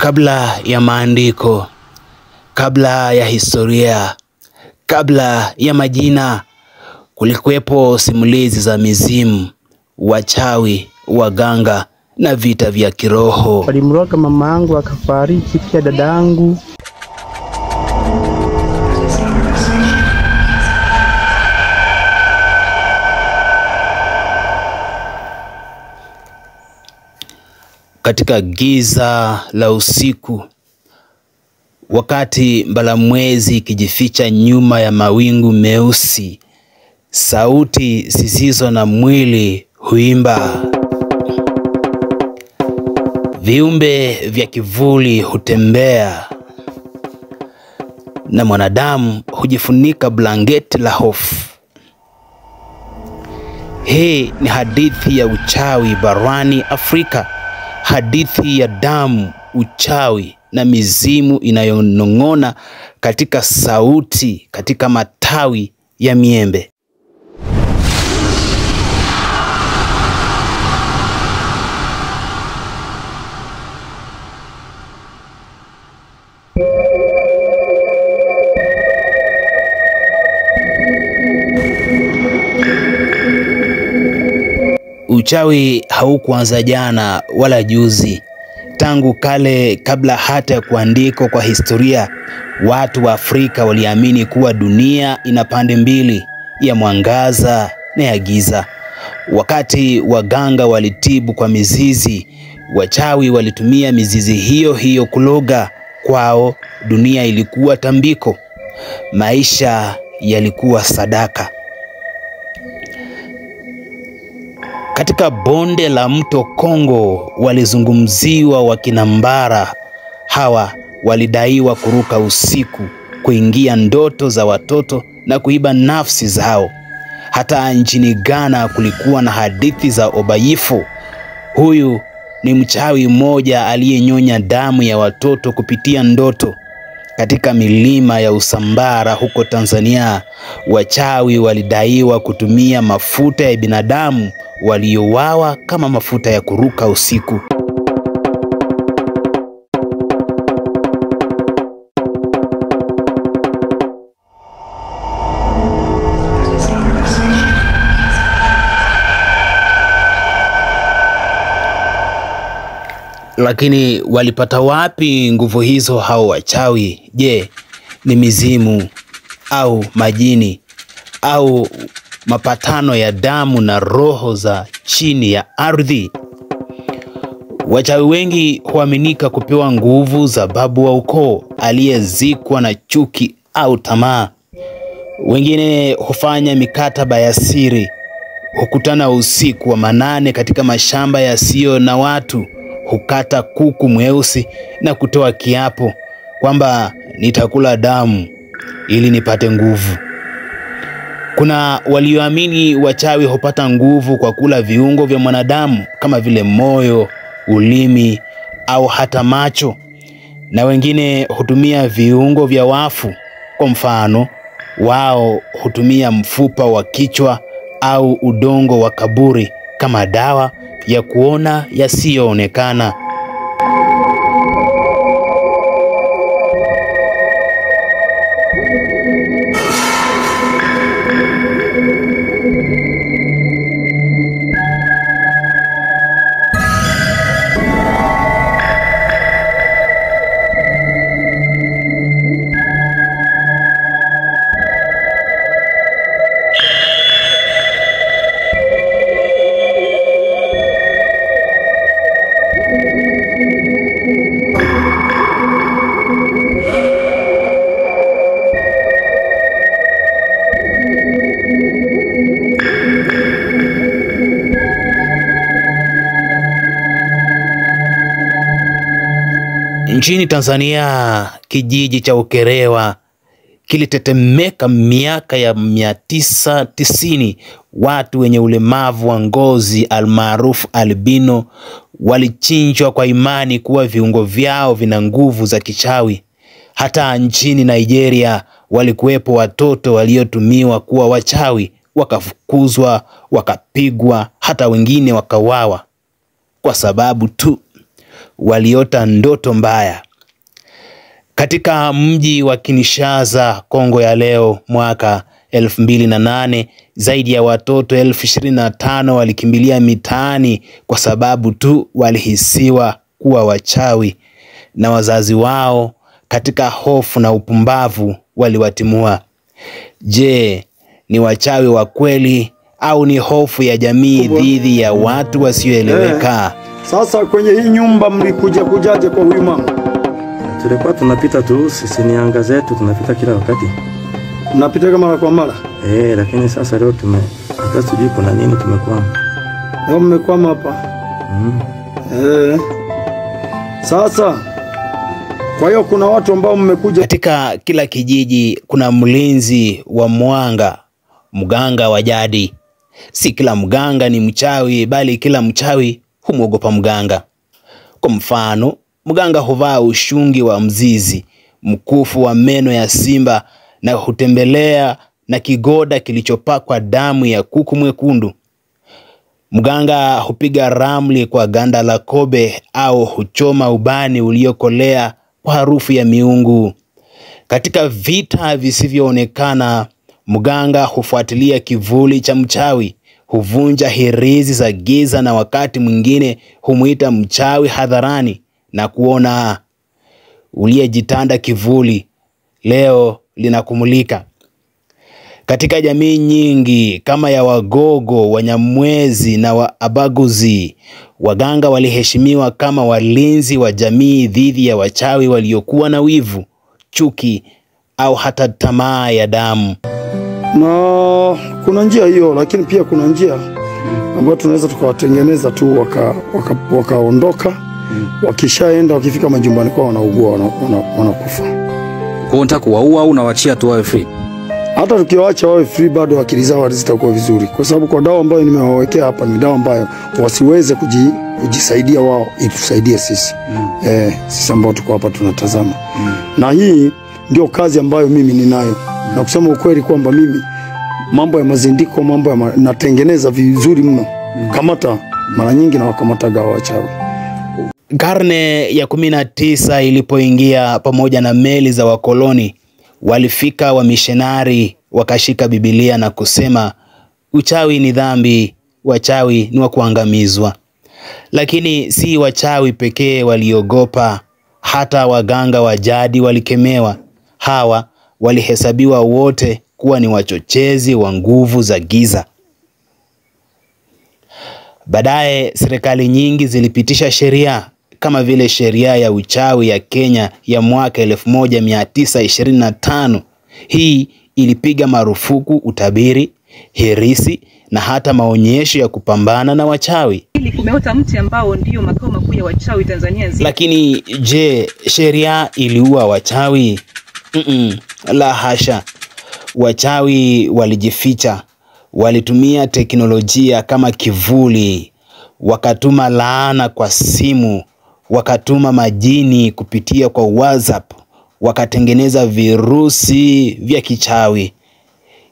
Kabla ya maandiko, kabla ya historia, kabla ya majina, kulikuwepo simulizi za mizimu, wachawi, waganga na vita vya kiroho. Walimroga mama yangu akafariki, pia dadangu. Katika giza la usiku, wakati mbalamwezi ikijificha nyuma ya mawingu meusi, sauti zisizo na mwili huimba. Viumbe vya kivuli hutembea, na mwanadamu hujifunika blanketi la hofu. Hii ni hadithi ya uchawi barani Afrika. Hadithi ya damu, uchawi na mizimu inayonong'ona katika sauti, katika matawi ya miembe. Uchawi haukuanza jana wala juzi. Tangu kale, kabla hata ya kuandikwa kwa historia, watu wa Afrika waliamini kuwa dunia ina pande mbili, ya mwangaza na ya giza. Wakati waganga walitibu kwa mizizi, wachawi walitumia mizizi hiyo hiyo kuloga. Kwao dunia ilikuwa tambiko, maisha yalikuwa sadaka. Katika bonde la mto Kongo walizungumziwa wakinambara. Hawa walidaiwa kuruka usiku, kuingia ndoto za watoto na kuiba nafsi zao. Hata nchini Ghana kulikuwa na hadithi za Obayifu. Huyu ni mchawi mmoja aliyenyonya damu ya watoto kupitia ndoto. Katika milima ya Usambara huko Tanzania, wachawi walidaiwa kutumia mafuta ya binadamu waliowawa kama mafuta ya kuruka usiku. Lakini walipata wapi nguvu hizo hao wachawi? Je, ni mizimu au majini au mapatano ya damu na roho za chini ya ardhi? Wachawi wengi huaminika kupewa nguvu za babu wa ukoo aliyezikwa na chuki au tamaa. Wengine hufanya mikataba ya siri, hukutana usiku wa manane katika mashamba yasiyo na watu, hukata kuku mweusi na kutoa kiapo kwamba nitakula damu ili nipate nguvu. Kuna walioamini wachawi hupata nguvu kwa kula viungo vya mwanadamu kama vile moyo, ulimi au hata macho, na wengine hutumia viungo vya wafu. Kwa mfano, wao hutumia mfupa wa kichwa au udongo wa kaburi kama dawa ya kuona yasiyoonekana. Nchini Tanzania, kijiji cha Ukerewe kilitetemeka miaka ya 1990. Watu wenye ulemavu wa ngozi almaarufu albino walichinjwa kwa imani kuwa viungo vyao vina nguvu za kichawi. Hata nchini Nigeria walikuwepo watoto waliotumiwa kuwa wachawi, wakafukuzwa, wakapigwa, hata wengine wakawawa kwa sababu tu waliota ndoto mbaya. Katika mji wa Kinshasa, Kongo ya leo, mwaka 2008, zaidi ya watoto 25,000 walikimbilia mitaani kwa sababu tu walihisiwa kuwa wachawi na wazazi wao. Katika hofu na upumbavu waliwatimua. Je, ni wachawi wa kweli au ni hofu ya jamii dhidi ya watu wasioeleweka? Sasa kwenye hii nyumba kujaje kwa huyu mama? Tulikuwa tunapita tu, sisi ni anga zetu, tunapita kila wakati. Mnapita kama mara kwa mara? Lakini sasa leo hata sijui kuna nini tumekwama. Leo mmekwama hapa? Sasa kwa hiyo kuna watu ambao mmekuja. Katika kila kijiji kuna mlinzi wa mwanga, mganga wa jadi. Si kila mganga ni mchawi, bali kila mchawi humwogopa mganga. Kwa mfano, mganga huvaa ushungi wa mzizi, mkufu wa meno ya simba na hutembelea na kigoda kilichopakwa damu ya kuku mwekundu. Mganga hupiga ramli kwa ganda la kobe au huchoma ubani uliokolea kwa harufu ya miungu. Katika vita visivyoonekana, mganga hufuatilia kivuli cha mchawi, huvunja hirizi za giza na wakati mwingine humuita mchawi hadharani na kuona, uliyejitanda kivuli leo linakumulika. Katika jamii nyingi kama ya Wagogo, Wanyamwezi na Waabaguzi, waganga waliheshimiwa kama walinzi wa jamii dhidi ya wachawi waliokuwa na wivu, chuki au hata tamaa ya damu. Na kuna njia hiyo, lakini pia kuna njia ambayo tunaweza tukawatengeneza tu wakaondoka. Wakishaenda, wakifika majumbani kwao wanaugua, wanakufa. Kwa unataka kuwaua au unawachia tu wawe free? Hata tukiwaacha wawe free bado akili zao hazitakuwa vizuri, kwa sababu kwa dawa ambayo nimewawekea hapa ni dawa ambayo wasiweze kujisaidia wao, itusaidie sisi. Sisi ambao tuko hapa tunatazama. Na hii ndio kazi ambayo mimi ninayo. Na kusema ukweli kwamba mimi mambo ya mazindiko, natengeneza vizuri mno. Kamata mara nyingi na wakamataga wachawi. Karne ya 19 ilipoingia, pamoja na meli za wakoloni, walifika wamishenari wakashika Biblia na kusema uchawi ni dhambi, wachawi ni wa kuangamizwa. Lakini si wachawi pekee waliogopa, hata waganga wa jadi walikemewa. Hawa walihesabiwa wote kuwa ni wachochezi wa nguvu za giza. Baadaye serikali nyingi zilipitisha sheria kama vile sheria ya uchawi ya Kenya ya mwaka 1925. Hii ilipiga marufuku utabiri, hirisi na hata maonyesho ya kupambana na wachawi. Kumeota mti ambao ndio makao makuu ya wachawi Tanzania nzima. Lakini je, sheria iliua wachawi? La hasha. Wachawi walijificha, walitumia teknolojia kama kivuli, wakatuma laana kwa simu, wakatuma majini kupitia kwa WhatsApp, wakatengeneza virusi vya kichawi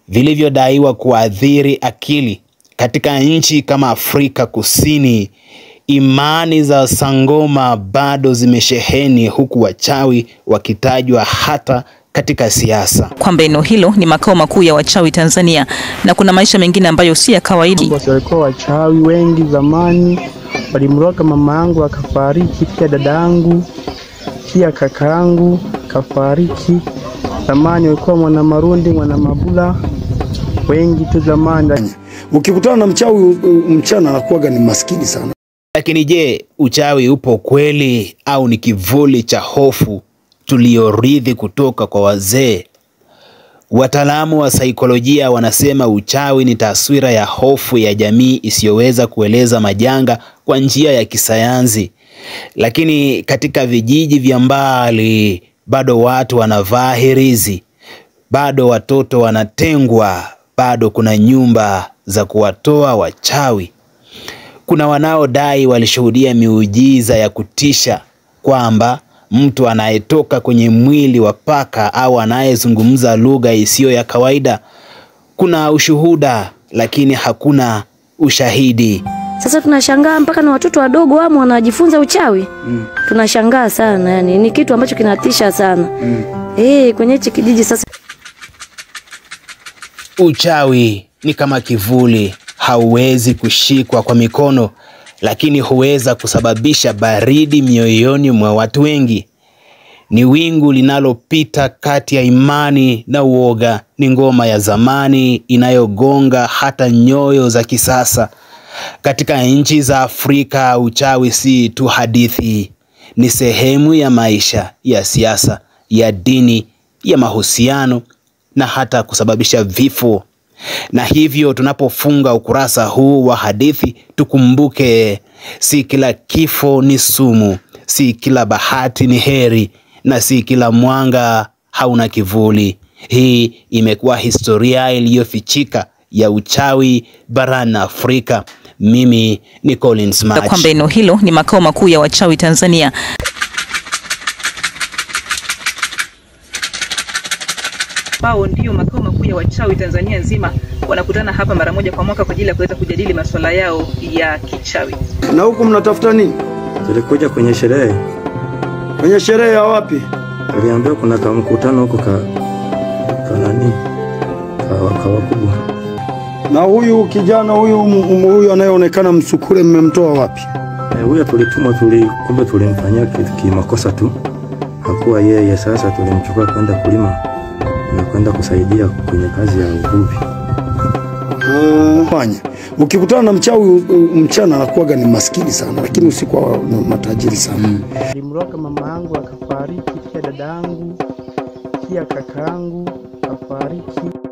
vilivyodaiwa kuathiri akili. Katika nchi kama Afrika Kusini, imani za sangoma bado zimesheheni, huku wachawi wakitajwa hata katika siasa. Kwamba eneo hilo ni makao makuu ya wachawi Tanzania na kuna maisha mengine ambayo si ya kawaida. Walikuwa wachawi wengi zamani, walimroga mama yangu akafariki, pia dada yangu, pia kaka yangu kafariki. Zamani walikuwa mwana Marundi, mwana Mabula, wengi tu zamani. Ukikutana na mchawi mchana anakuwaga ni maskini sana. Lakini je, uchawi upo kweli au ni kivuli cha hofu tuliorithi kutoka kwa wazee? Wataalamu wa saikolojia wanasema uchawi ni taswira ya hofu ya jamii isiyoweza kueleza majanga kwa njia ya kisayansi. Lakini katika vijiji vya mbali bado watu wanavaa hirizi, bado watoto wanatengwa, bado kuna nyumba za kuwatoa wachawi. Kuna wanaodai walishuhudia miujiza ya kutisha, kwamba mtu anayetoka kwenye mwili wa paka au anayezungumza lugha isiyo ya kawaida. Kuna ushuhuda lakini hakuna ushahidi. Sasa tunashangaa mpaka na watoto wadogo wamo wanajifunza uchawi. Tunashangaa sana, yani ni kitu ambacho kinatisha sana. Kwenye hichi kijiji sasa. Uchawi ni kama kivuli, hauwezi kushikwa kwa mikono, lakini huweza kusababisha baridi mioyoni mwa watu wengi. Ni wingu linalopita kati ya imani na uoga. Ni ngoma ya zamani inayogonga hata nyoyo za kisasa. Katika nchi za Afrika, uchawi si tu hadithi, ni sehemu ya maisha, ya siasa, ya dini, ya mahusiano na hata kusababisha vifo. Na hivyo tunapofunga ukurasa huu wa hadithi, tukumbuke si kila kifo ni sumu, si kila bahati ni heri, na si kila mwanga hauna kivuli. Hii imekuwa historia iliyofichika ya uchawi barani Afrika. Mimi ni Collins Match. Kwamba eneo hilo ni makao makuu ya wachawi Tanzania. Bao ndio makao makuu ya wachawi Tanzania nzima, wanakutana hapa mara moja kwa mwaka kwa ajili ya kuweza kujadili masuala yao ya kichawi. Na huku mnatafuta nini? Tulikuja kwenye sherehe. Kwenye sherehe ya wapi? Tuliambiwa kuna mkutano huko kwa nani? Kwa wakubwa. Na huyu kijana huyu anayeonekana msukule mmemtoa wapi? Huyu tulitumwa, kumbe tulimfanyia kitu kimakosa tu. Hakuwa yeye, sasa tulimchukua kwenda kulima na kwenda kusaidia kwenye kazi ya uvuvi. Fanya. Ukikutana na mchawi mchana anakuwa ni maskini sana, lakini usiku ni matajiri sana. Nilimroga mama yangu akafariki, pia dada yangu, pia kaka yangu akafariki.